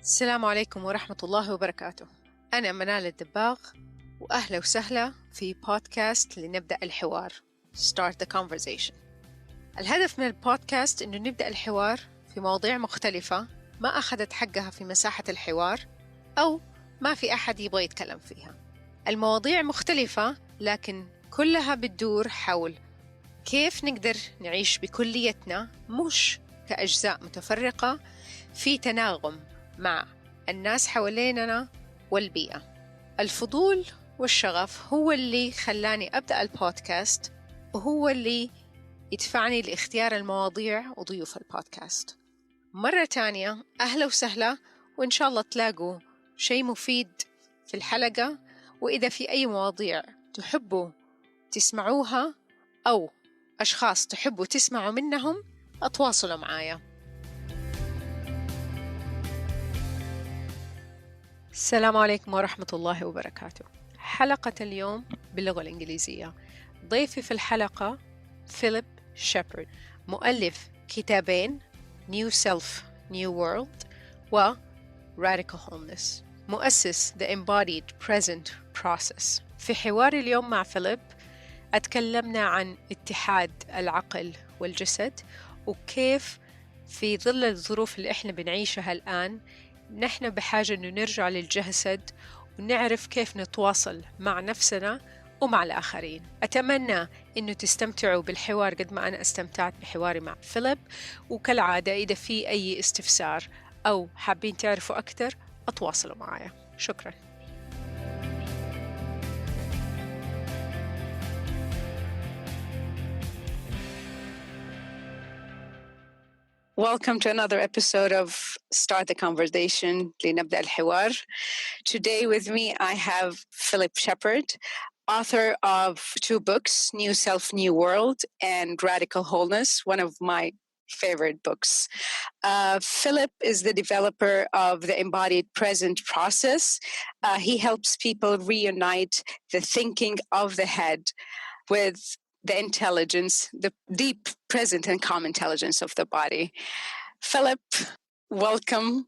السلام عليكم ورحمة الله وبركاته. أنا منال الدباغ، وأهلا وسهلا في بودكاست لنبدأ الحوار Start the Conversation. الهدف من البودكاست إنه نبدأ الحوار في مواضيع مختلفة ما أخذت حقها في مساحة الحوار أو ما في أحد يبغى يتكلم فيها. المواضيع مختلفة لكن كلها بتدور حول كيف نقدر نعيش بكليتنا مش كأجزاء متفرقة في تناغم مع الناس حواليننا والبيئة. الفضول والشغف هو اللي خلاني أبدأ البودكاست، وهو اللي يدفعني لاختيار المواضيع وضيوف البودكاست. مرة تانية أهلا وسهلا، وإن شاء الله تلاقوا شيء مفيد في الحلقة. وإذا في أي مواضيع تحبوا تسمعوها أو أشخاص تحبوا تسمعوا منهم، أتواصلوا معايا. السلام عليكم ورحمة الله وبركاته. حلقة اليوم باللغة الإنجليزية. ضيفي في الحلقة فيليب شيبرد، مؤلف كتابين New Self New World و Radical Wholeness، مؤسس The Embodied Present Process. في حواري اليوم مع فيليب أتكلمنا عن اتحاد العقل والجسد، وكيف في ظل الظروف اللي إحنا بنعيشها الآن نحن بحاجة إنه نرجع للجسد ونعرف كيف نتواصل مع نفسنا ومع الآخرين. أتمنى إنه تستمتعوا بالحوار قد ما أنا استمتعت بحواري مع فيليب، وكالعادة إذا في أي استفسار أو حابين تعرفوا أكثر أتواصلوا معايا. شكرا. Welcome to another episode of Start the Conversation, لنبدأ الحوار. Today with me I have Philip Shepard, author of 2 books, New Self, New World and Radical Wholeness, one of my favorite books. Philip is the developer of the Embodied Present Process. He helps people reunite the thinking of the head with the intelligence, the deep present and calm intelligence of the body. Philip, welcome.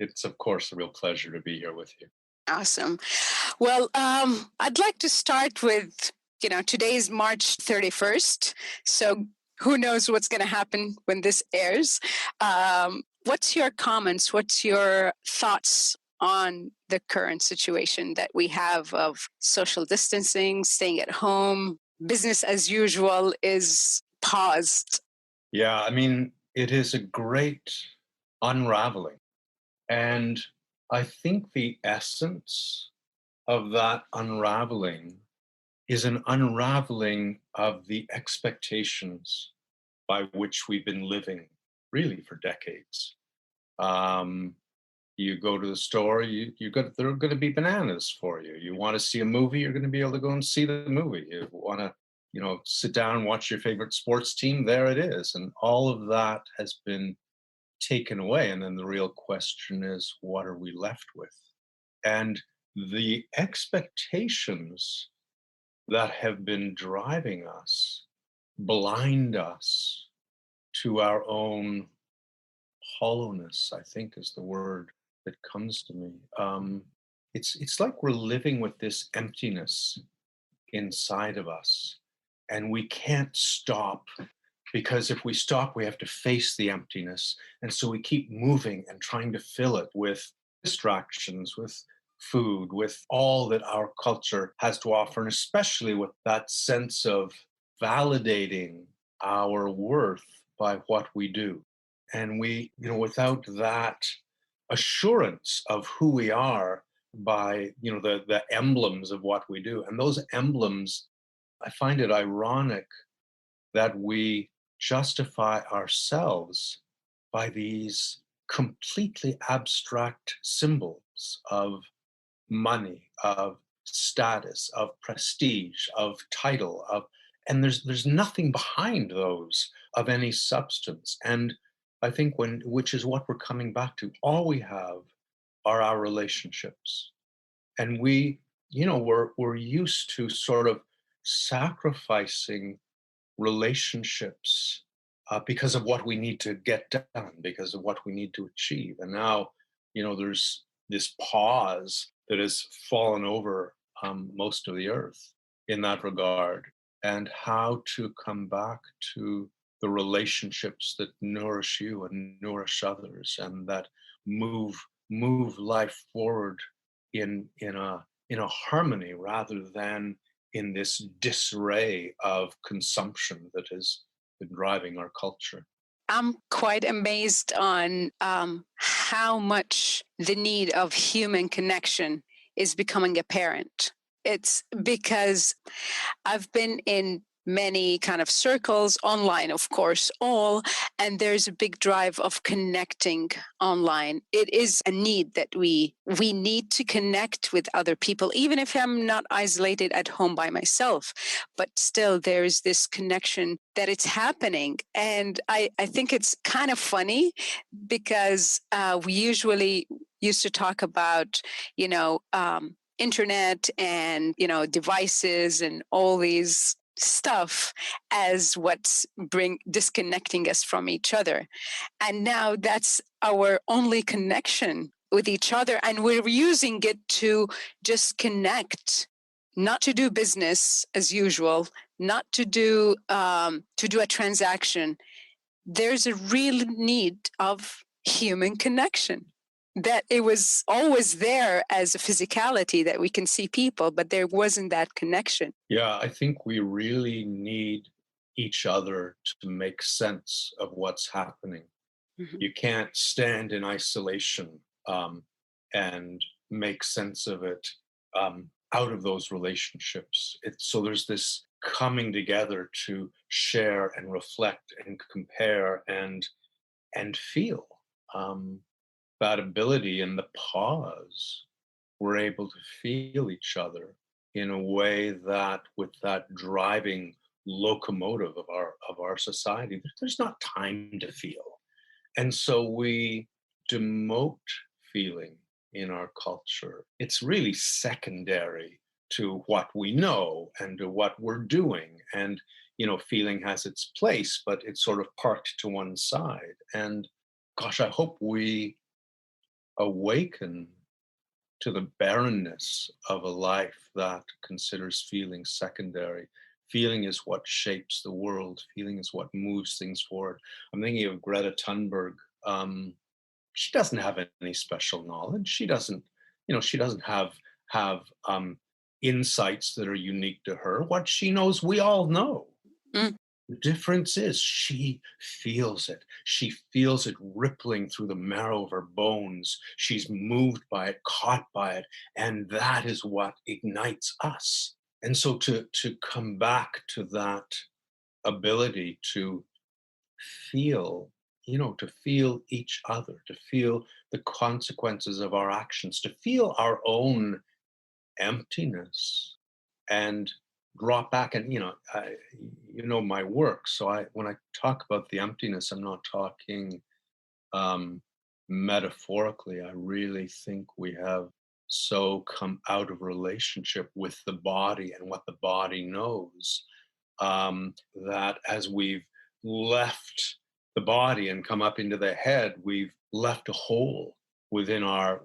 It's, of course, a real pleasure to be here with you. Awesome. Well, I'd like to start with, today is March 31st, so who knows what's going to happen when this airs. What's your comments? What's your thoughts on the current situation that we have of social distancing, staying at home, business as usual is paused? Yeah, I mean, it is a great unraveling. And I think the essence of that unraveling is an unraveling of the expectations by which we've been living really for decades. You go to the store, there are going to be bananas for you. You want to see a movie, you're going to be able to go and see the movie. You want to, sit down and watch your favorite sports team, there it is. And all of that has been taken away. And then the real question is, what are we left with? And the expectations that have been driving us blind us to our own hollowness, I think is the word that comes to me. It's like we're living with this emptiness inside of us, and we can't stop, because if we stop, we have to face the emptiness. And so we keep moving and trying to fill it with distractions, with food, with all that our culture has to offer, and especially with that sense of validating our worth by what we do. And we, without that assurance of who we are by, the emblems of what we do. And those emblems, I find it ironic that we justify ourselves by these completely abstract symbols of money, of status, of prestige, of title, and there's nothing behind those of any substance. And I think which is what we're coming back to, all we have are our relationships. And we're used to sort of sacrificing relationships because of what we need to get done, because of what we need to achieve. And now there's this pause that has fallen over most of the earth in that regard, and how to come back to the relationships that nourish you and nourish others, and that move life forward in a harmony rather than in this disarray of consumption that has been driving our culture. I'm quite amazed on how much the need of human connection is becoming apparent. It's because I've been in many kind of circles online, of course, and there's a big drive of connecting online. It is a need that we need to connect with other people, even if I'm not isolated at home by myself, but still there's this connection that it's happening. And I think it's kind of funny because we usually used to talk about, internet and, devices and all these stuff as what's disconnecting us from each other. And now that's our only connection with each other. And we're using it to just connect, not to do business as usual, not to do a transaction. There's a real need of human connection. That it was always there as a physicality that we can see people, but there wasn't that connection. Yeah, I think we really need each other to make sense of what's happening. Mm-hmm. You can't stand in isolation and make sense of it out of those relationships. So there's this coming together to share and reflect and compare and feel. That ability in the pause, we're able to feel each other in a way that, with that driving locomotive of our society, there's not time to feel. And so we demote feeling in our culture. It's really secondary to what we know and to what we're doing. And, feeling has its place, but it's sort of parked to one side. And gosh, I hope we awaken to the barrenness of a life that considers feeling secondary. Feeling is what shapes the world. Feeling is what moves things forward. I'm thinking of Greta Thunberg. She doesn't have any special knowledge. She doesn't have insights that are unique to her. What she knows, we all know. Mm. The difference is she feels it. She feels it rippling through the marrow of her bones. She's moved by it, caught by it, and that is what ignites us. And so to come back to that ability to feel, to feel each other, to feel the consequences of our actions, to feel our own emptiness and drop back. And my work, so when I talk about the emptiness, I'm not talking metaphorically. I really think we have so come out of relationship with the body and what the body knows, that as we've left the body and come up into the head, we've left a hole within our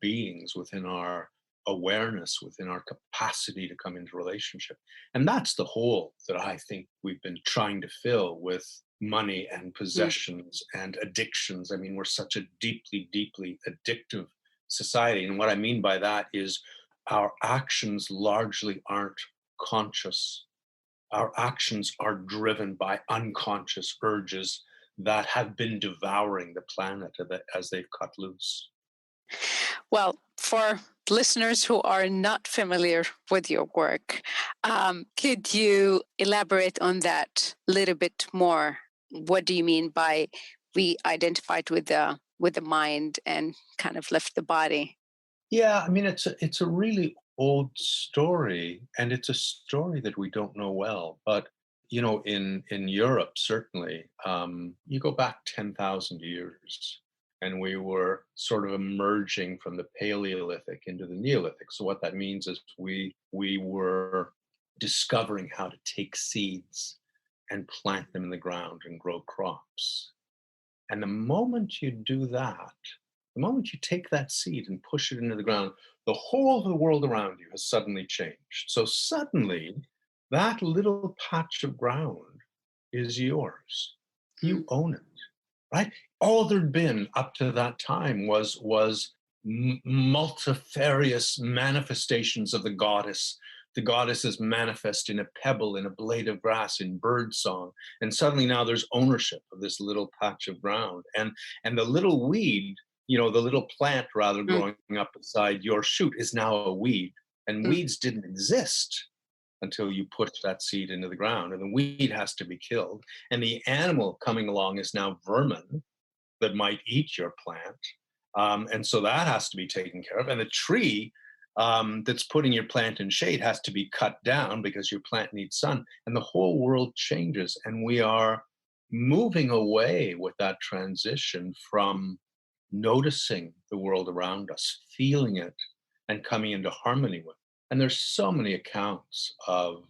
beings, within our awareness, within our capacity to come into relationship. And that's the hole that I think we've been trying to fill with money and possessions and addictions. I mean, we're such a deeply, deeply addictive society. And what I mean by that is our actions largely aren't conscious. Our actions are driven by unconscious urges that have been devouring the planet as they've cut loose. Well, for listeners who are not familiar with your work, could you elaborate on that a little bit more? What do you mean by we identified with the mind and kind of left the body? Yeah, I mean, it's a really old story, and it's a story that we don't know well. But in Europe, certainly, you go back 10,000 years. And we were sort of emerging from the Paleolithic into the Neolithic. So what that means is we were discovering how to take seeds and plant them in the ground and grow crops. And the moment you do that, The moment you take that seed and push it into the ground, the whole of the world around you has suddenly changed. So suddenly, that little patch of ground is yours. You own it, right? All there'd been up to that time was multifarious manifestations of the goddess. The goddess is manifest in a pebble, in a blade of grass, in bird song. And suddenly now there's ownership of this little patch of ground. And the little weed, the little plant rather growing up beside your shoot is now a weed. And weeds didn't exist until you put that seed into the ground. And the weed has to be killed. And the animal coming along is now vermin that might eat your plant. And so that has to be taken care of. And the tree that's putting your plant in shade has to be cut down because your plant needs sun. And the whole world changes. And we are moving away with that transition from noticing the world around us, feeling it, and coming into harmony with it. And there's so many accounts of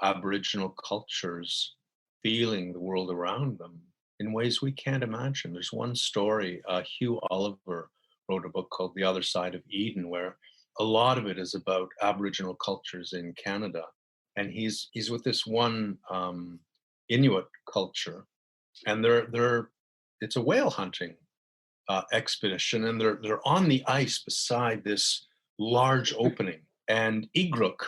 Aboriginal cultures feeling the world around them in ways we can't imagine. There's one story, Hugh Oliver wrote a book called The Other Side of Eden, where a lot of it is about Aboriginal cultures in Canada. And he's with this one Inuit culture, and it's a whale hunting expedition, and they're on the ice beside this large opening. And Igruk,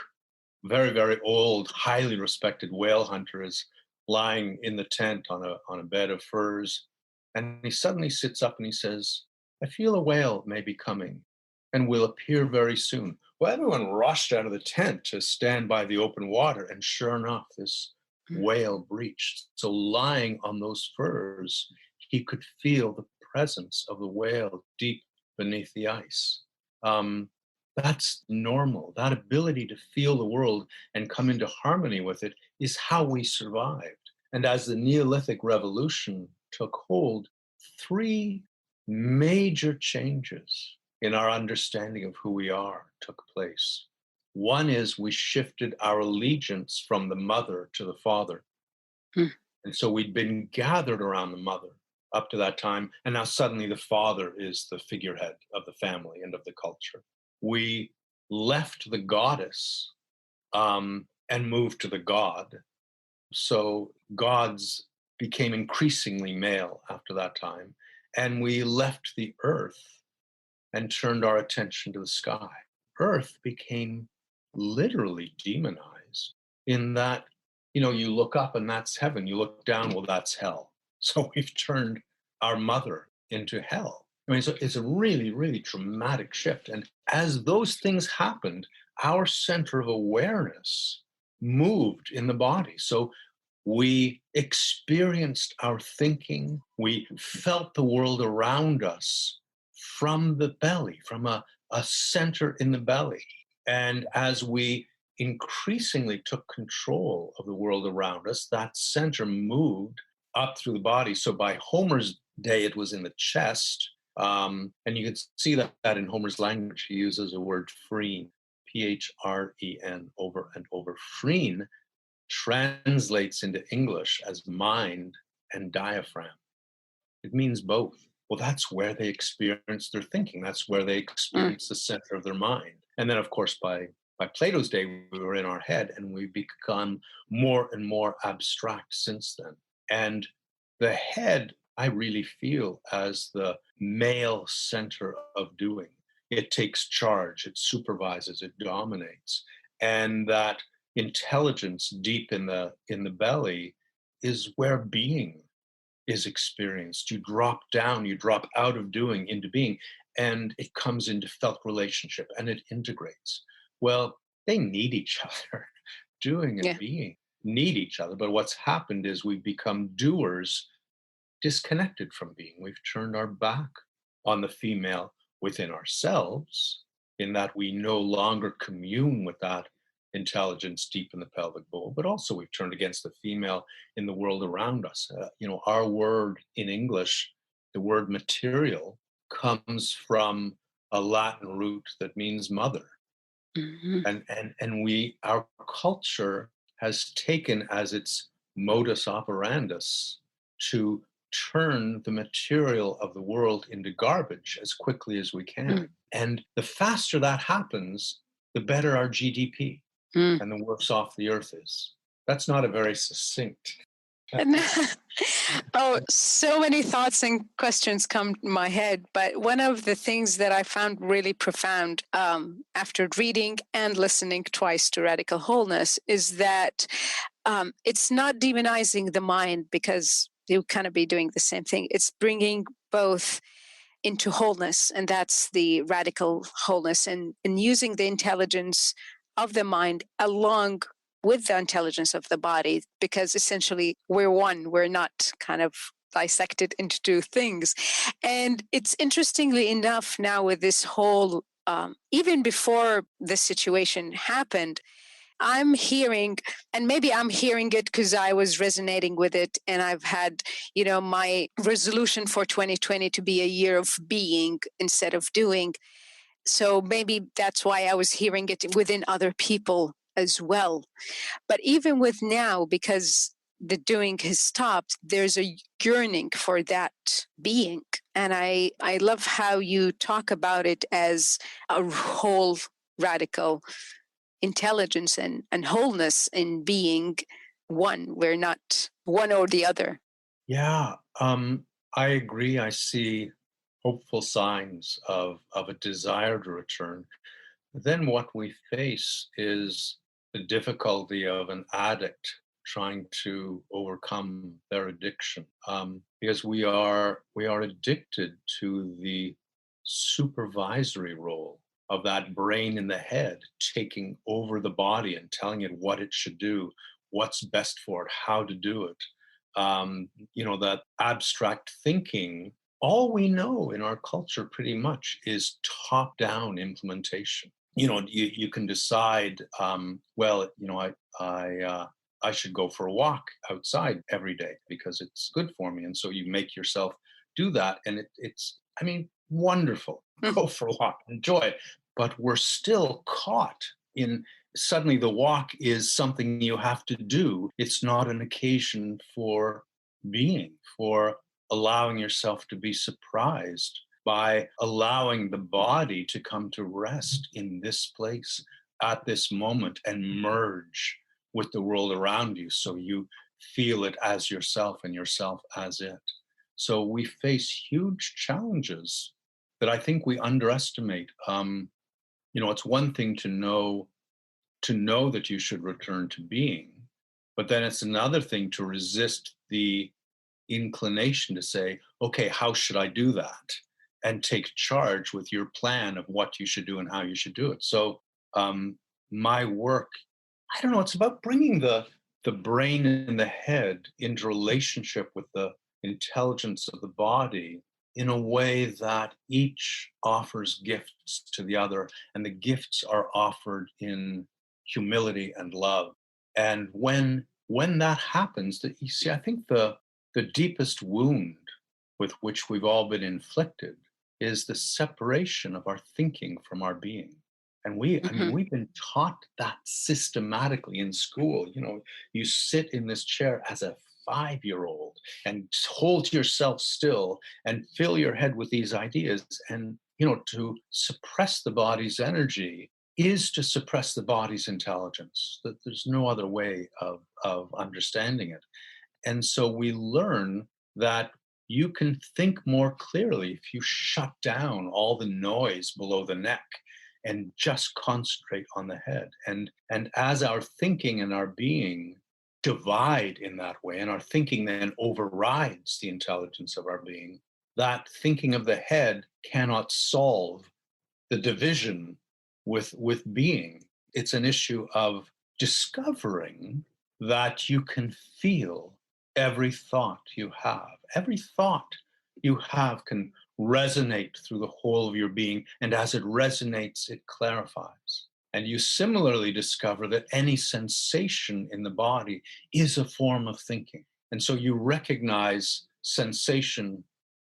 very, very old, highly respected whale hunter, is lying in the tent on a bed of furs. And he suddenly sits up and he says, "I feel a whale may be coming and will appear very soon." Well, everyone rushed out of the tent to stand by the open water. And sure enough, this whale breached. So lying on those furs, he could feel the presence of the whale deep beneath the ice. That's normal. That ability to feel the world and come into harmony with it is how we survived. And as the Neolithic Revolution took hold, 3 major changes in our understanding of who we are took place. One is we shifted our allegiance from the mother to the father. And so we'd been gathered around the mother up to that time, and now suddenly the father is the figurehead of the family and of the culture. We left the goddess and moved to the god. So gods became increasingly male after that time. And we left the earth and turned our attention to the sky. Earth became literally demonized in that, you look up and that's heaven. You look down, well, that's hell. So we've turned our mother into hell. I mean, so it's a really, really dramatic shift. And as those things happened, our center of awareness moved in the body. So we experienced our thinking. We felt the world around us from the belly, from a center in the belly. And as we increasingly took control of the world around us, that center moved up through the body. So by Homer's day, it was in the chest. And you can see that in Homer's language. He uses a word phrene, P-H-R-E-N, over and over. Phrene translates into English as mind and diaphragm. It means both. Well, that's where they experience their thinking. That's where they experience the center of their mind. And then, of course, by Plato's day, we were in our head, and we've become more and more abstract since then. And the head, I really feel, as the male center of doing. It takes charge, it supervises, it dominates. And that intelligence deep in the belly is where being is experienced. You drop down, you drop out of doing into being, and it comes into felt relationship and it integrates. Well, they need each other. Doing and being need each other. But what's happened is we've become doers disconnected from being. We've turned our back on the female within ourselves, in that we no longer commune with that intelligence deep in the pelvic bowl, but also we've turned against the female in the world around us. Our word in English, the word material, comes from a Latin root that means mother. And our culture has taken as its modus operandus to turn the material of the world into garbage as quickly as we can. And the faster that happens, the better our GDP and the worse off the earth is. That's not a very succinct. Oh, so many thoughts and questions come to my head. But one of the things that I found really profound after reading and listening twice to Radical Wholeness is that it's not demonizing the mind, because you kind of be doing the same thing. It's bringing both into wholeness, and that's the radical wholeness, and using the intelligence of the mind along with the intelligence of the body, because essentially we're one, we're not kind of dissected into two things. And it's interestingly enough now with this whole, even before this situation happened, I'm hearing, and maybe I'm hearing it because I was resonating with it, and I've had, my resolution for 2020 to be a year of being instead of doing. So maybe that's why I was hearing it within other people as well. But even with now, because the doing has stopped, there's a yearning for that being. And I love how you talk about it as a whole radical intelligence and wholeness in being one. We're not one or the other. Yeah, I agree. I see hopeful signs of a desire to return. Then what we face is the difficulty of an addict trying to overcome their addiction, because we are addicted to the supervisory role of that brain in the head taking over the body and telling it what it should do, what's best for it, how to do it. That abstract thinking, all we know in our culture pretty much is top-down implementation. You can decide, I should go for a walk outside every day because it's good for me. And so you make yourself do that. And it's wonderful. Go for a walk, enjoy it. But we're still caught in, suddenly the walk is something you have to do. It's not an occasion for being, for allowing yourself to be surprised by allowing the body to come to rest in this place at this moment and merge with the world around you, so you feel it as yourself and yourself as it. So we face huge challenges that I think we underestimate. It's one thing to know that you should return to being, but then it's another thing to resist the inclination to say, okay, how should I do that? And take charge with your plan of what you should do and how you should do it. So my work, I don't know, it's about bringing the brain and the head into relationship with the intelligence of the body in a way that each offers gifts to the other, and the gifts are offered in humility and love. And when that happens, you see, I think the deepest wound with which we've all been inflicted is the separation of our thinking from our being. And we've been taught that systematically in school. You sit in this chair as a 5-year-old and hold yourself still and fill your head with these ideas. And, to suppress the body's energy is to suppress the body's intelligence. That there's no other way of understanding it. And so we learn that you can think more clearly if you shut down all the noise below the neck and just concentrate on the head. And as our thinking and our being divide in that way, and our thinking then overrides the intelligence of our being, that thinking of the head cannot solve the division with being. It's an issue of discovering that you can feel every thought you have. Every thought you have can resonate through the whole of your being, and as it resonates, it clarifies. And you similarly discover that any sensation in the body is a form of thinking. And so you recognize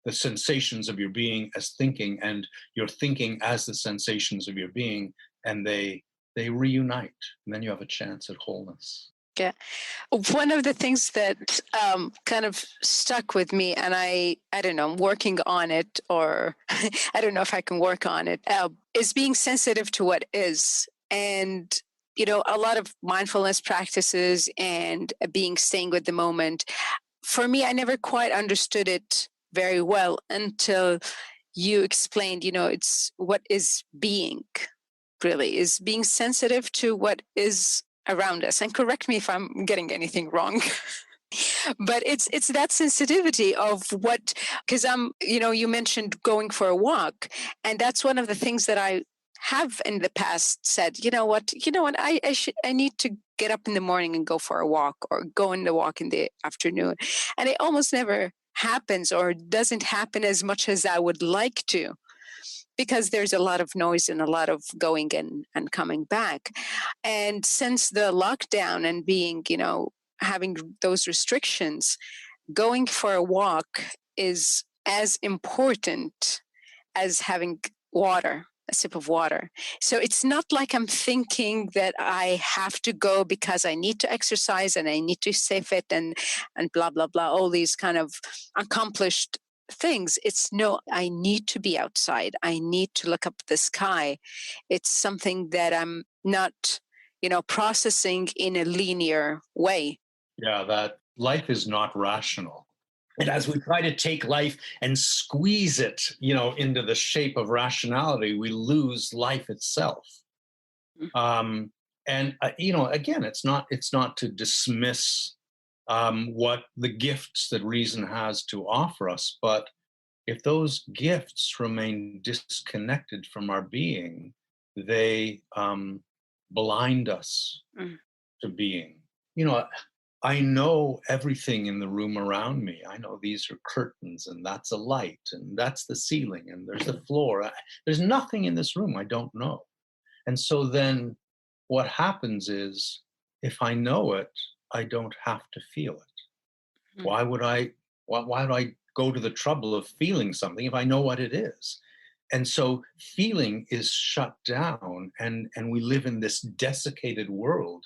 the sensations of your being as thinking, and your thinking as the sensations of your being, and they reunite, and then you have a chance at wholeness. Yeah. One of the things that kind of stuck with me, and I don't know, I'm working on it, or I don't know if I can work on it, is being sensitive to what is. And, a lot of mindfulness practices and staying with the moment. For me, I never quite understood it very well until you explained, it's what is being, really, is being sensitive to what is around us. And correct me if I'm getting anything wrong. But it's that sensitivity of what, because you mentioned going for a walk, and that's one of the things that I have in the past said, I need to get up in the morning and go for a walk, or go on the walk in the afternoon. And it almost never happens, or doesn't happen as much as I would like to, because there's a lot of noise and a lot of going and coming back. And since the lockdown and being, having those restrictions, going for a walk is as important as having water, a sip of water. So it's not like I'm thinking that I have to go because I need to exercise and I need to stay fit and blah, blah, blah, all these kind of accomplished things. It's no, I need to be outside. I need to look up the sky. It's something that I'm not, processing in a linear way. Yeah, that life is not rational. And as we try to take life and squeeze it, into the shape of rationality, we lose life itself. And again, it's not to dismiss what the gifts that reason has to offer us, but if those gifts remain disconnected from our being, they blind us to being. I know everything in the room around me. I know these are curtains, and that's a light, and that's the ceiling, and there's the floor. There's nothing in this room I don't know. And so then what happens is, if I know it, I don't have to feel it. Why would I go to the trouble of feeling something if I know what it is? And so feeling is shut down, and we live in this desiccated world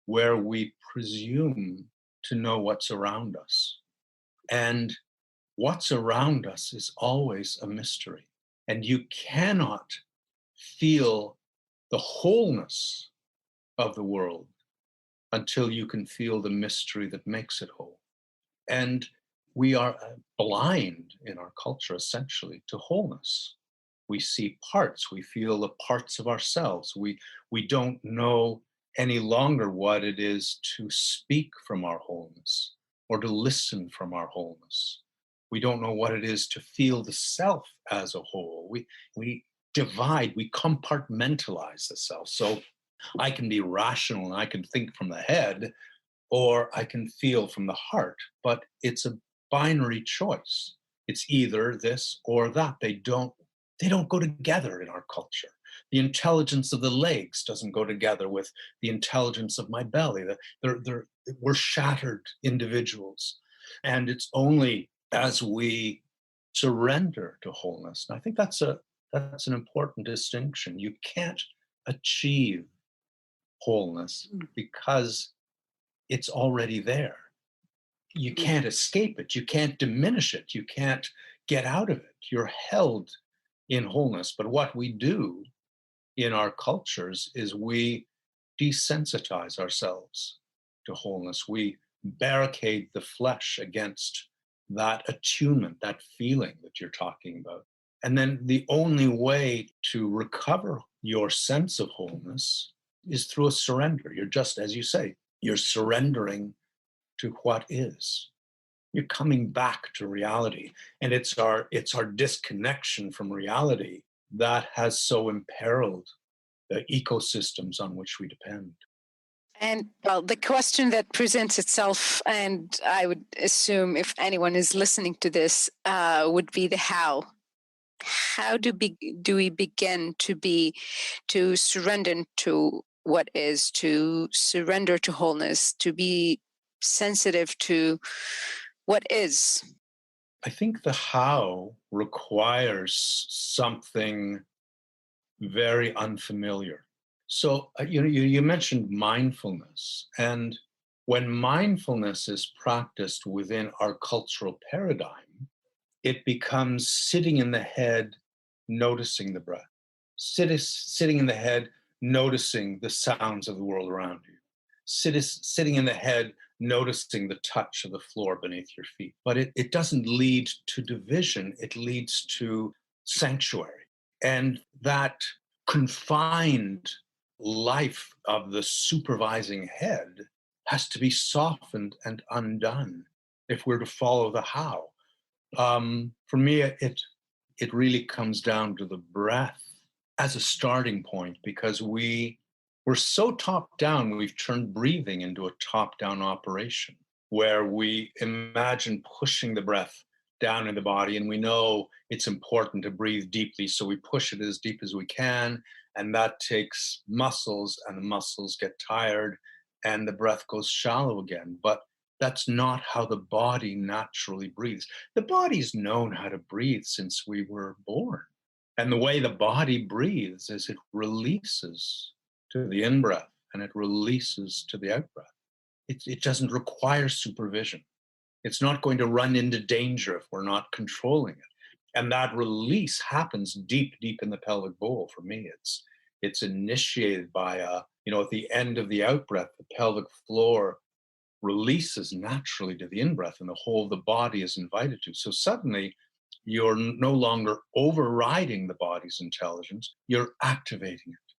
where we presume to know what's around us. And what's around us is always a mystery. And you cannot feel the wholeness of the world until you can feel the mystery that makes it whole. And we are blind in our culture, essentially, to wholeness. We see parts, we feel the parts of ourselves. We don't know any longer what it is to speak from our wholeness or to listen from our wholeness. We don't know what it is to feel the self as a whole. We divide, we compartmentalize the self. So I can be rational and I can think from the head, or I can feel from the heart, but it's a binary choice. It's either this or that. They don't go together in our culture. The intelligence of the legs doesn't go together with the intelligence of my belly. We're shattered individuals. And it's only as we surrender to wholeness. And I think that's an important distinction. You can't achieve wholeness because it's already there. You can't escape it. You can't diminish it. You can't get out of it. You're held in wholeness. But what we do in our cultures is we desensitize ourselves to wholeness. We barricade the flesh against that attunement, that feeling that you're talking about. And then the only way to recover your sense of wholeness is through a surrender. You're just, as you say, you're surrendering to what is. You're coming back to reality. And it's our disconnection from reality that has so imperiled the ecosystems on which we depend. And well, the question that presents itself, and I would assume if anyone is listening to this, would be the how. How do we begin to surrender to what is, to surrender to wholeness, to be sensitive to what is? I think the how requires something very unfamiliar. So, you mentioned mindfulness, and When mindfulness is practiced within our cultural paradigm, it becomes sitting in the head, noticing the breath. Sitting in the head, noticing the sounds of the world around you. Sitting in the head, noticing the touch of the floor beneath your feet. But it doesn't lead to division, it leads to sanctuary. And that confined life of the supervising head has to be softened and undone if we're to follow the how. For me, it really comes down to the breath as a starting point, because we're so top down, we've turned breathing into a top down operation where we imagine pushing the breath down in the body, and we know it's important to breathe deeply, so we push it as deep as we can, and that takes muscles, and the muscles get tired and the breath goes shallow again. But that's not how the body naturally breathes. The body's known how to breathe since we were born. And the way the body breathes is it releases to the in-breath and it releases to the out-breath. It doesn't require supervision. It's not going to run into danger if we're not controlling it. And that release happens deep, deep in the pelvic bowl. For me, it's initiated by, at the end of the out-breath, the pelvic floor releases naturally to the in-breath, and the whole of the body is invited to. So suddenly, you're no longer overriding the body's intelligence, you're activating it.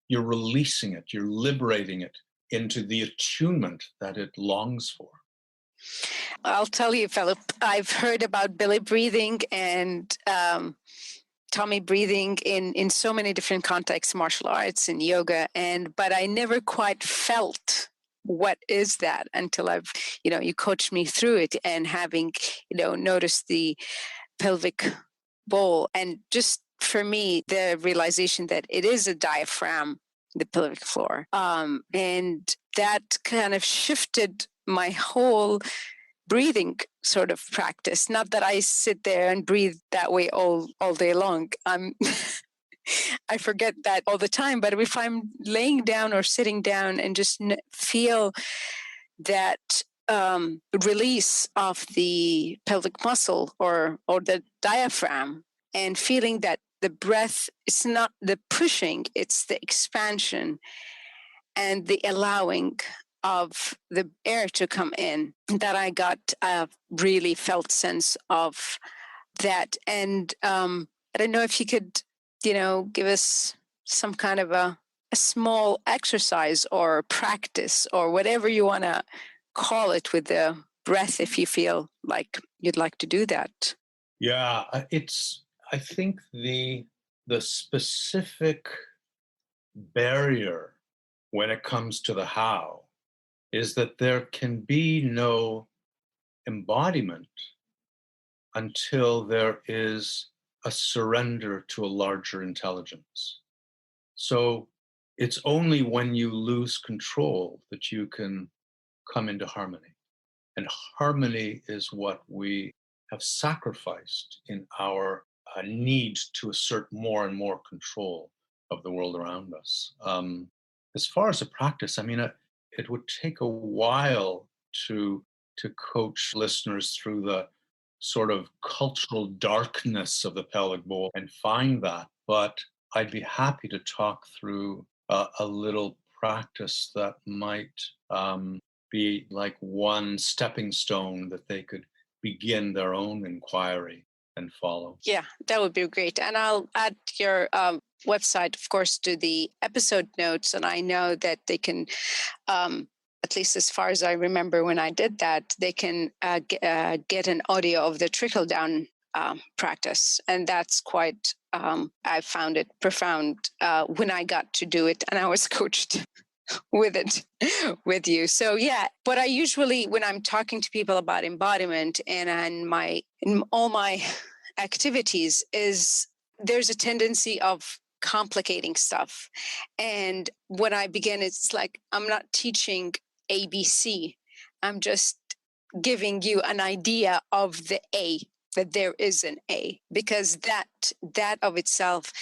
You're releasing it, you're liberating it into the attunement that it longs for. I'll tell you, Philip, I've heard about belly breathing and tummy breathing in so many different contexts, martial arts and yoga, but I never quite felt what is that until you coached me through it, and having, noticed the pelvic bowl, and just for me, the realization that it is a diaphragm, the pelvic floor, and that kind of shifted my whole breathing sort of practice. Not that I sit there and breathe that way all day long. I forget that all the time, but if I'm laying down or sitting down and just feel that release of the pelvic muscle or the diaphragm, and feeling that the breath, it's not the pushing, it's the expansion and the allowing of the air to come in, that I got a really felt sense of that. And I don't know if you could, give us some kind of a small exercise or practice or whatever you want to call it with the breath, if you feel like you'd like to do that. Yeah, I think the specific barrier when it comes to the how is that there can be no embodiment until there is a surrender to a larger intelligence. So it's only when you lose control that you can come into harmony. And harmony is what we have sacrificed in our need to assert more and more control of the world around us. As far as a practice, it would take a while to coach listeners through the sort of cultural darkness of the pelvic bowl and find that. But I'd be happy to talk through a little practice that might be like one stepping stone that they could begin their own inquiry and follow. Yeah, that would be great. And I'll add your website, of course, to the episode notes. And I know that they can, at least as far as I remember when I did that, they can get an audio of the trickle down practice. And that's quite, I found it profound when I got to do it and I was coached with you. So yeah, what I usually, when I'm talking to people about embodiment and in all my activities, is there's a tendency of complicating stuff. And when I begin, it's like, I'm not teaching ABC. I'm just giving you an idea of the A, that there is an A, because that of itself,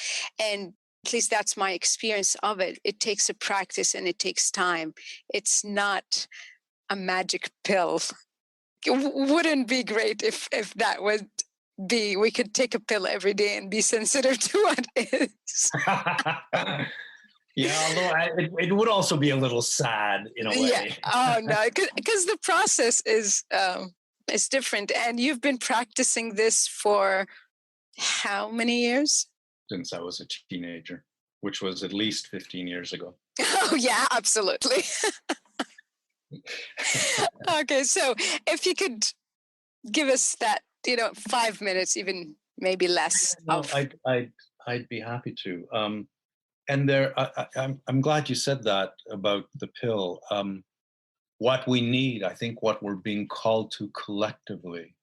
and at least that's my experience of it. It takes a practice and it takes time. It's not a magic pill. Wouldn't be great if that would be, we could take a pill every day and be sensitive to what is. Yeah, although it would also be a little sad in a way. Yeah. Oh no, because the process is different. And you've been practicing this for how many years? Since I was a teenager, which was at least 15 years ago. Oh yeah, absolutely. Okay, so if you could give us that, 5 minutes, even maybe less. No, I'd be happy to. And I'm glad you said that about the pill. What we need, I think, what we're being called to collectively,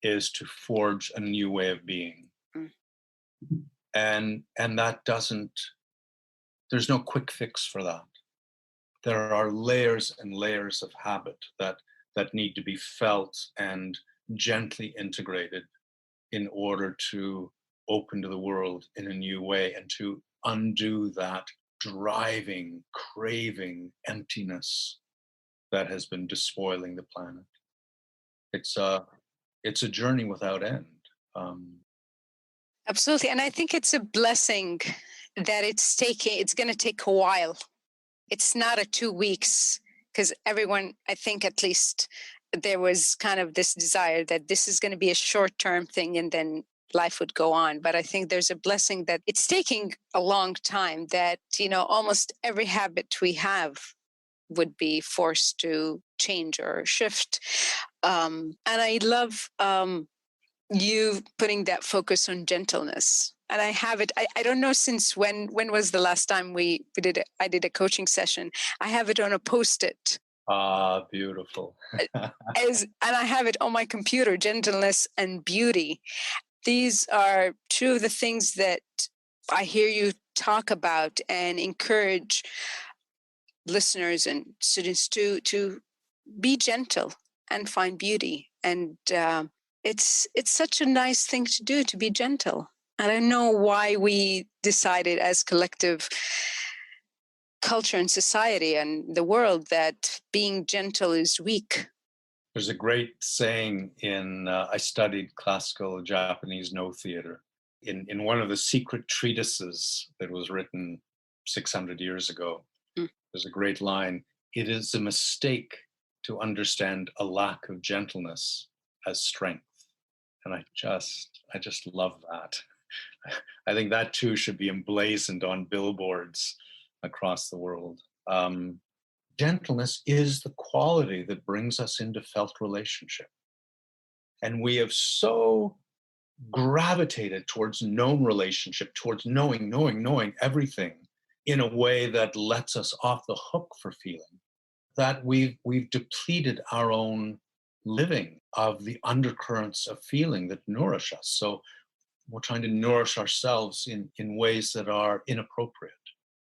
is to forge a new way of being. Mm. And that doesn't. There's no quick fix for that. There are layers and layers of habit that need to be felt and gently integrated in order to open to the world in a new way and to undo that driving, craving emptiness that has been despoiling the planet. It's a journey without end. Absolutely. And I think it's a blessing that it's going to take a while. It's not a 2 weeks, because everyone, I think at least there was kind of this desire that this is going to be a short-term thing and then life would go on. But I think there's a blessing that it's taking a long time, that, almost every habit we have would be forced to change or shift. And I love you putting that focus on gentleness. And I have it. I don't know since when was the last time I did a coaching session. I have it on a Post-it. Ah, beautiful. And I have it on my computer, Gentleness and Beauty. These are two of the things that I hear you talk about and encourage listeners and students to be gentle and find beauty. And it's such a nice thing to do, to be gentle. I don't know why we decided as collective culture and society and the world that being gentle is weak. There's a great saying I studied classical Japanese no theater. In one of the secret treatises that was written 600 years ago, there's a great line: "It is a mistake to understand a lack of gentleness as strength." And I just love that. I think that too should be emblazoned on billboards across the world. Gentleness is the quality that brings us into felt relationship. And we have so gravitated towards known relationship, towards knowing everything in a way that lets us off the hook for feeling, that we've depleted our own living of the undercurrents of feeling that nourish us. So we're trying to nourish ourselves in ways that are inappropriate.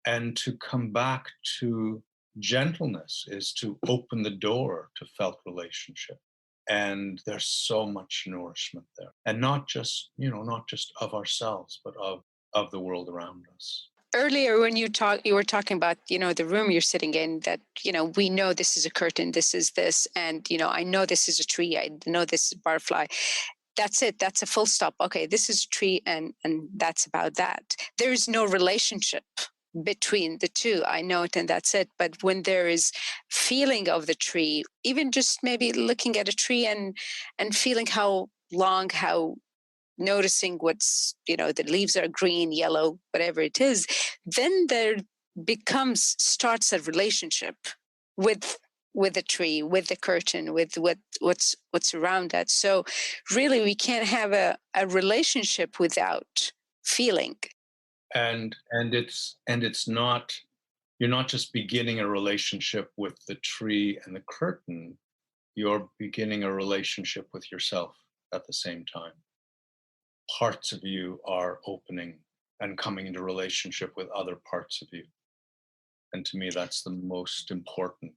And to come back to gentleness is to open the door to felt relationship. And there's so much nourishment there. And not just of ourselves, but of the world around us. Earlier when you were talking about, the room you're sitting in, that, we know this is a curtain, this is this, and, I know this is a tree, I know this is a butterfly. That's it. That's a full stop. Okay, this is a tree and that's about that. There is no relationship between the two. I know it and that's it. But when there is feeling of the tree, even just maybe looking at a tree and feeling how noticing what's, the leaves are green, yellow, whatever it is, then there starts a relationship with the tree, with the curtain, with what's around that. So really we can't have a relationship without feeling. And it's not, you're not just beginning a relationship with the tree and the curtain, you're beginning a relationship with yourself at the same time. Parts of you are opening and coming into relationship with other parts of you. And to me, that's the most important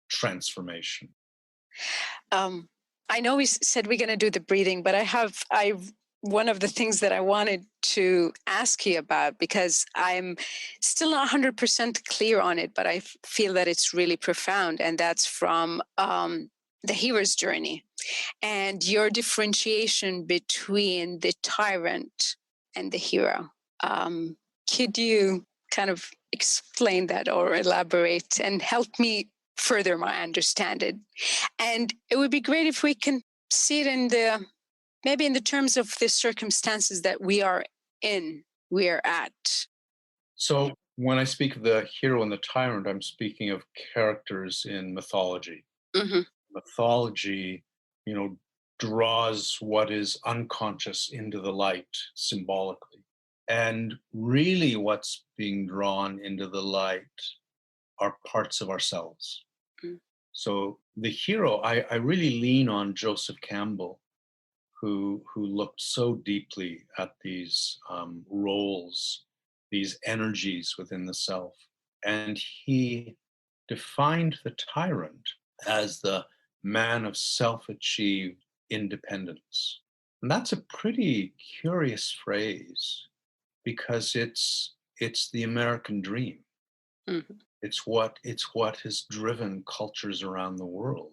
transformation. I know we said we're going to do the breathing, but I one of the things that I wanted to ask you about, because I'm still not 100% clear on it, but I feel that it's really profound. And that's from the hero's journey and your differentiation between the tyrant and the hero. Could you kind of explain that or elaborate and help me further my understanding? And it would be great if we can see it maybe in the terms of the circumstances that we are at. So when I speak of the hero and the tyrant, I'm speaking of characters in mythology. Mm-hmm. Mythology, draws what is unconscious into the light symbolically. And really what's being drawn into the light are parts of ourselves. Mm. So the hero, I really lean on Joseph Campbell, who looked so deeply at these roles, these energies within the self. And he defined the tyrant as the man of self-achieved independence. And that's a pretty curious phrase, because it's the American dream. Mm-hmm. It's what has driven cultures around the world.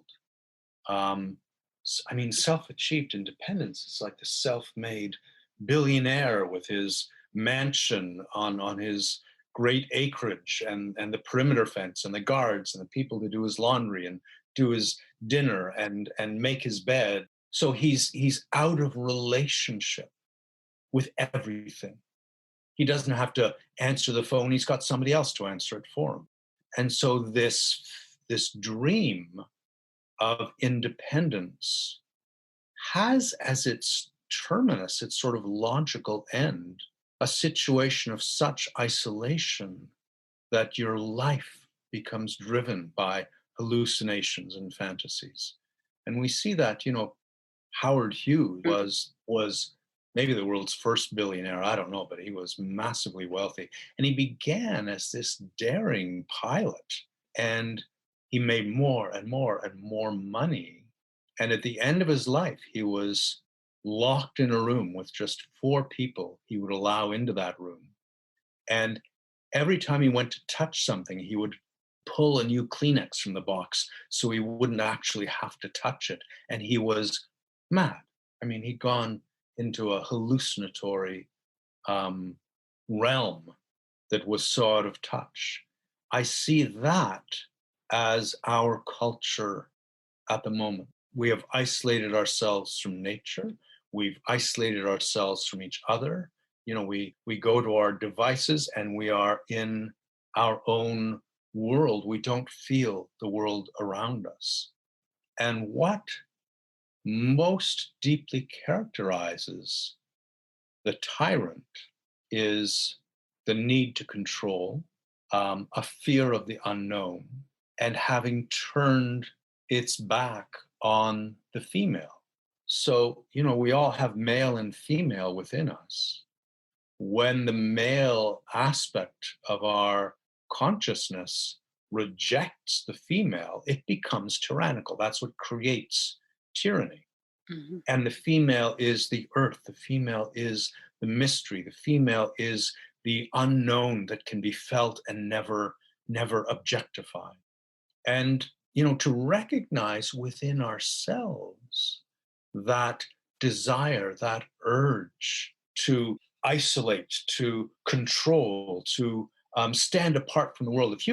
Self-achieved independence is like the self-made billionaire with his mansion on his great acreage and the perimeter fence and the guards and the people to do his laundry and do his dinner and make his bed. So he's out of relationship with everything. He doesn't have to answer the phone. He's got somebody else to answer it for him. And so this dream of independence has as its terminus, its sort of logical end, a situation of such isolation that your life becomes driven by hallucinations and fantasies. And we see that, Howard Hughes was maybe the world's first billionaire, I don't know, but he was massively wealthy. And he began as this daring pilot, and he made more and more and more money. And at the end of his life, he was locked in a room with just 4 people he would allow into that room. And every time he went to touch something, he would pull a new Kleenex from the box so he wouldn't actually have to touch it. And he was mad. He'd gone into a hallucinatory realm that was so out of touch. I see that as our culture at the moment. We have isolated ourselves from nature. We've isolated ourselves from each other. We go to our devices and we are in our own world. We don't feel the world around us. And what most deeply characterizes the tyrant is the need to control, a fear of the unknown, and having turned its back on the female. So, we all have male and female within us. When the male aspect of our consciousness rejects the female, it becomes tyrannical. That's what creates tyranny. Mm-hmm. And the female is the earth. The female is the mystery. The female is the unknown that can be felt and never objectified. And, to recognize within ourselves that desire, that urge to isolate, to control, to stand apart from the world. If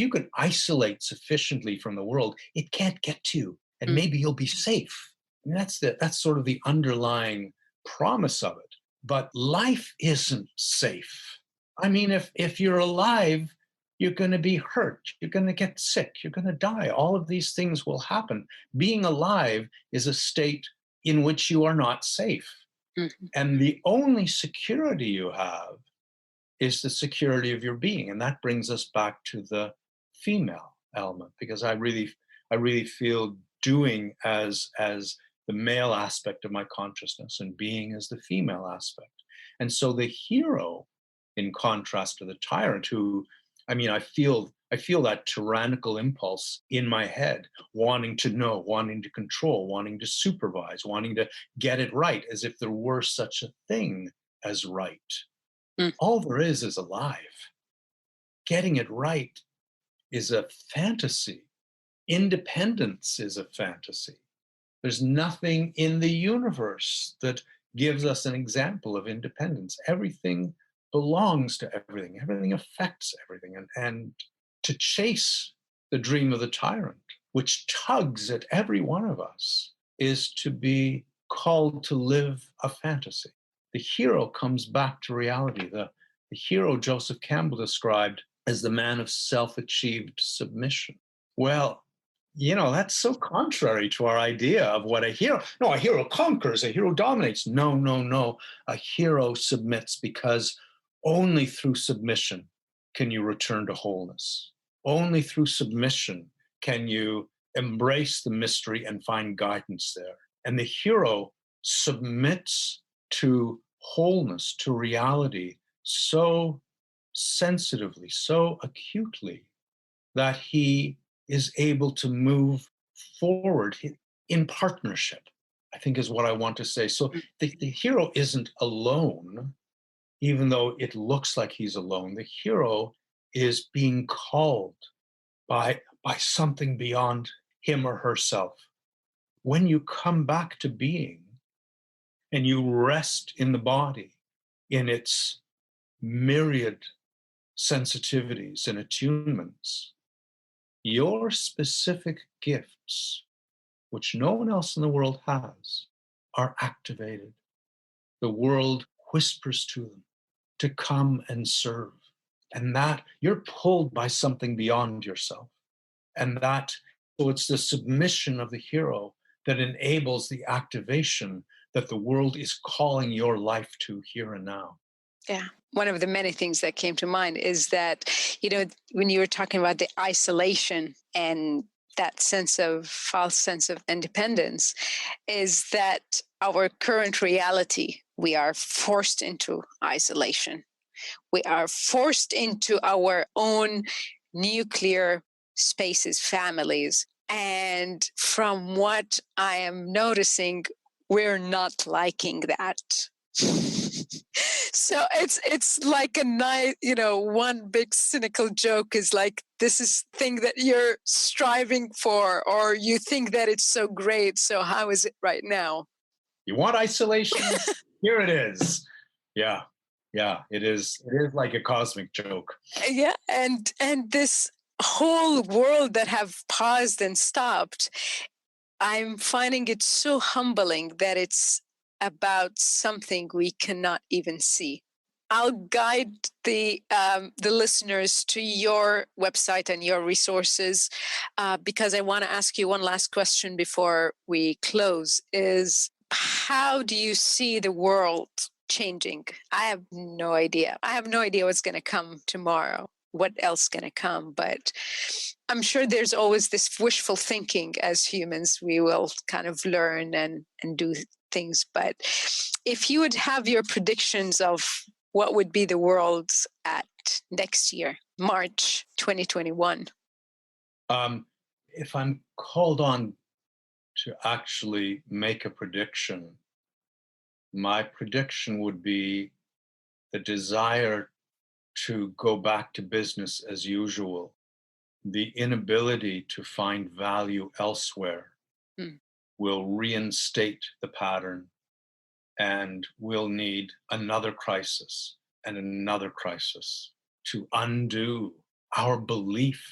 you can isolate sufficiently from the world, it can't get to you, and maybe you'll be safe. That's sort of the underlying promise of it. But life isn't safe. If you're alive, you're going to be hurt. You're going to get sick. You're going to die. All of these things will happen. Being alive is a state in which you are not safe. Mm-hmm. And the only security you have is the security of your being. And that brings us back to the female element, because I really feel doing as the male aspect of my consciousness and being as the female aspect. And so the hero, in contrast to the tyrant, who, I feel I feel that tyrannical impulse in my head, wanting to know, wanting to control, wanting to supervise, wanting to get it right, as if there were such a thing as right. Mm. All there is alive. Getting it right is a fantasy. Independence is a fantasy. There's nothing in the universe that gives us an example of independence. Everything belongs to everything. Everything affects everything. And to chase the dream of the tyrant, which tugs at every one of us, is to be called to live a fantasy. The hero comes back to reality. The hero Joseph Campbell described as the man of self-achieved submission. Well, that's so contrary to our idea of what a hero. No, a hero conquers, a hero dominates. No, no, no. A hero submits, because only through submission can you return to wholeness. Only through submission can you embrace the mystery and find guidance there. And the hero submits to wholeness, to reality, so sensitively, so acutely, that he is able to move forward in partnership, I think is what I want to say. So the hero isn't alone, even though it looks like he's alone. The hero is being called by something beyond him or herself. When you come back to being and you rest in the body, in its myriad sensitivities and attunements, your specific gifts, which no one else in the world has, are activated. The world whispers to them to come and serve. And that you're pulled by something beyond yourself. And so it's the submission of the hero that enables the activation that the world is calling your life to here and now. Yeah. One of the many things that came to mind is that, when you were talking about the isolation and that false sense of independence, is that our current reality, we are forced into isolation. We are forced into our own nuclear spaces, families. And from what I am noticing, we're not liking that. So it's like a nice, one big cynical joke is like, this is thing that you're striving for, or you think that it's so great. So how is it right now? You want isolation? Here it is. Yeah. Yeah, it is. It is like a cosmic joke. Yeah. And this whole world that have paused and stopped, I'm finding it so humbling that it's about something we cannot even see. I'll guide the listeners to your website and your resources, because I want to ask you one last question before we close, is how do you see the world changing? I have no idea. I have no idea what's going to come tomorrow, what else is going to come, but I'm sure there's always this wishful thinking as humans. We will kind of learn and do things. But if you would have your predictions of what would be the world at next year, March 2021? If I'm called on to actually make a prediction, my prediction would be the desire to go back to business as usual, the inability to find value elsewhere will reinstate the pattern, and we'll need another crisis and another crisis to undo our belief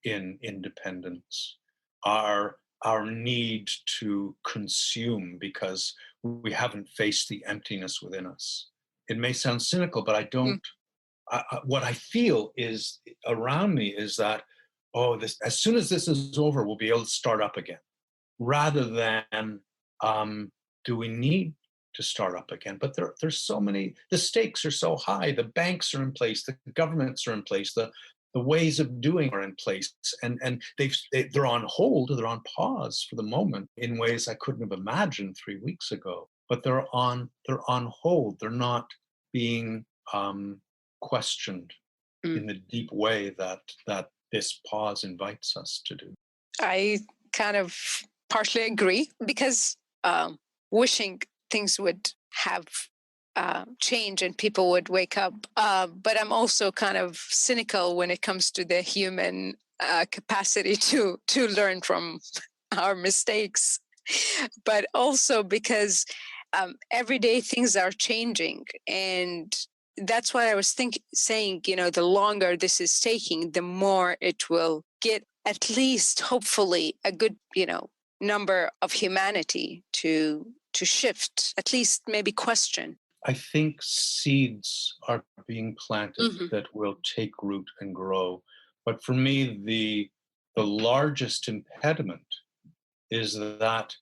in independence, our need to consume because we haven't faced the emptiness within us. It may sound cynical, but I don't. What I feel is around me is that, as soon as this is over, we'll be able to start up again, rather than do we need to start up again? But there's so many, the stakes are so high, the banks are in place, the governments are in place, the ways of doing are in place, and they're on hold, they're on pause for the moment in ways I couldn't have imagined 3 weeks ago. But they're on hold. They're not being questioned in the deep way that this pause invites us to do. I kind of partially agree, because wishing things would have change and people would wake up. But I'm also kind of cynical when it comes to the human capacity to learn from our mistakes. But also because everyday things are changing, and that's what I was saying, the longer this is taking, the more it will get, at least hopefully, a good, number of humanity to shift, at least maybe question. I think seeds are being planted Mm-hmm. that will take root and grow. But for me, the largest impediment is that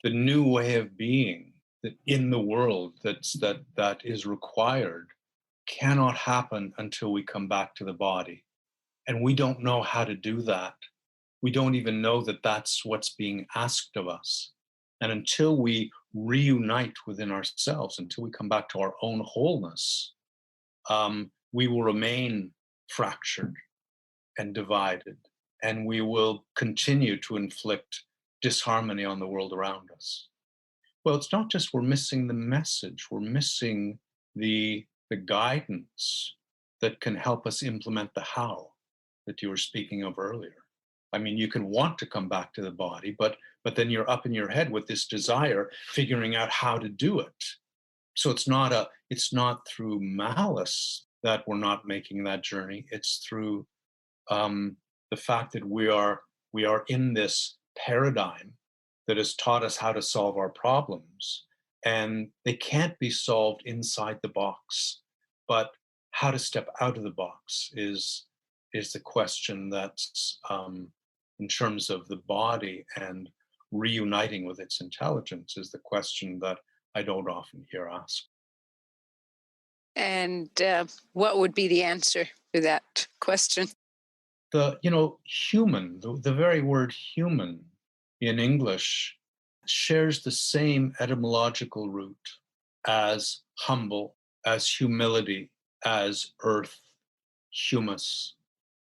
the new way of being that in the world that is required cannot happen until we come back to the body. And we don't know how to do that. We don't even know that that's what's being asked of us. And until we reunite within ourselves, until we come back to our own wholeness, we will remain fractured and divided, and we will continue to inflict disharmony on the world around us. Well, it's not just we're missing the message, we're missing the guidance that can help us implement the how that you were speaking of earlier. I mean, you can want to come back to the body, but then you're up in your head with this desire, figuring out how to do it. So it's not through malice that we're not making that journey. It's through the fact that we are in this paradigm that has taught us how to solve our problems, and they can't be solved inside the box. But how to step out of the box is the question that's in terms of the body and reuniting with its intelligence is the question that I don't often hear asked. And what would be the answer to that question? Human, the very word human in English shares the same etymological root as humble, as humility, as earth, humus,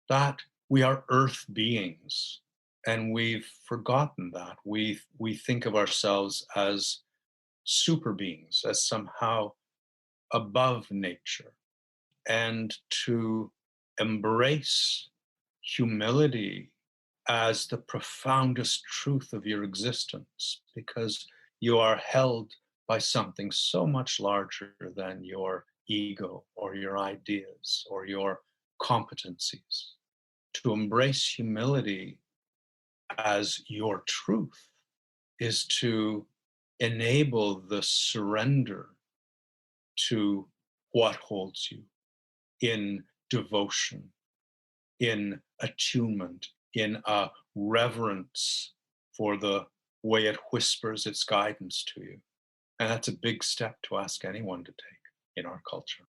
that we are earth beings. And we've forgotten that. We think of ourselves as super beings, as somehow above nature. And to embrace humility as the profoundest truth of your existence, because you are held by something so much larger than your ego or your ideas or your competencies. To embrace humility as your truth is to enable the surrender to what holds you in devotion, in attunement, in a reverence for the way it whispers its guidance to you. And that's a big step to ask anyone to take in our culture.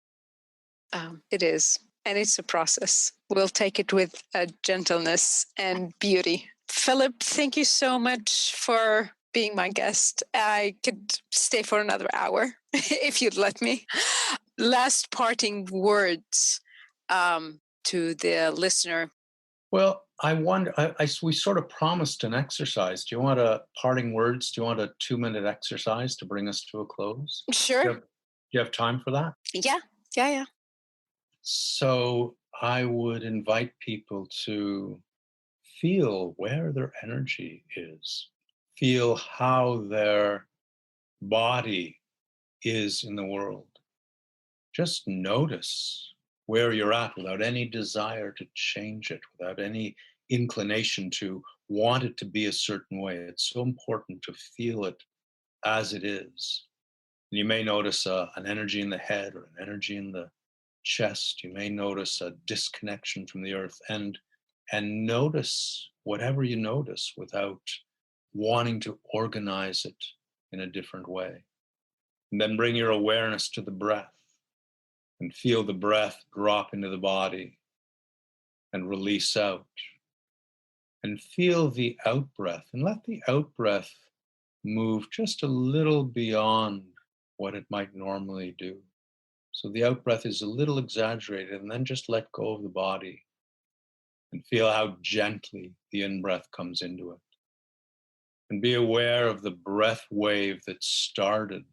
It is. And it's a process. We'll take it with gentleness and beauty. Philip, thank you so much for being my guest. I could stay for another hour if you'd let me. Last parting words to the listener. Well, I wonder, we sort of promised an exercise. Do you want a parting words? Do you want a 2-minute exercise to bring us to a close? Sure. Do you have time for that? Yeah. So I would invite people to feel where their energy is, feel how their body is in the world. Just notice where you're at without any desire to change it, without any inclination to want it to be a certain way. It's so important to feel it as it is. You may notice an energy in the head or an energy in the chest. You may notice a disconnection from the earth, and notice whatever you notice without wanting to organize it in a different way. And then bring your awareness to the breath and feel the breath drop into the body and release out. And feel the out-breath, and let the out-breath move just a little beyond what it might normally do. So the out-breath is a little exaggerated, and then just let go of the body and feel how gently the in-breath comes into it. And be aware of the breath wave that started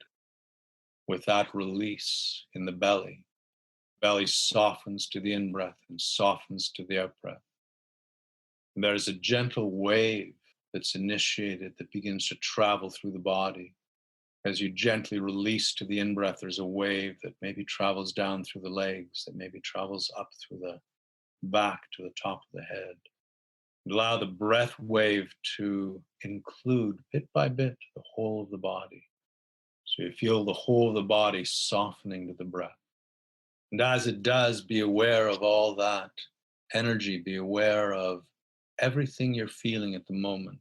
with that release in the belly. Belly softens to the in-breath and softens to the out-breath. And there's a gentle wave that's initiated that begins to travel through the body. As you gently release to the in-breath, there's a wave that maybe travels down through the legs, that maybe travels up through the back to the top of the head. Allow the breath wave to include, bit by bit, the whole of the body. So you feel the whole of the body softening to the breath. And as it does, be aware of all that energy, be aware of everything you're feeling at the moment.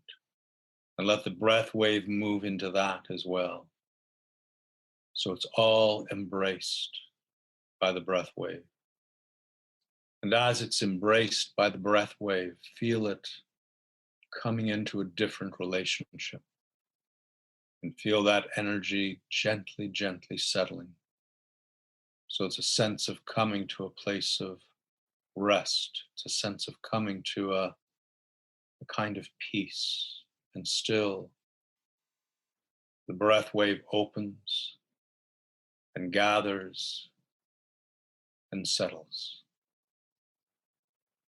And let the breath wave move into that as well. So it's all embraced by the breath wave. And as it's embraced by the breath wave, feel it coming into a different relationship. And feel that energy gently, gently settling. So it's a sense of coming to a place of rest. It's a sense of coming to a kind of peace and still. The breath wave opens and gathers and settles.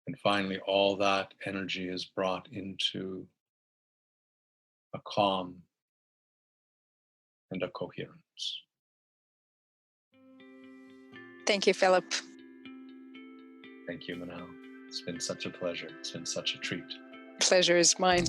And finally, all that energy is brought into a calm and a coherence. Thank you, Philip. Thank you, Manal. It's been such a pleasure. It's been such a treat. Pleasure is mine.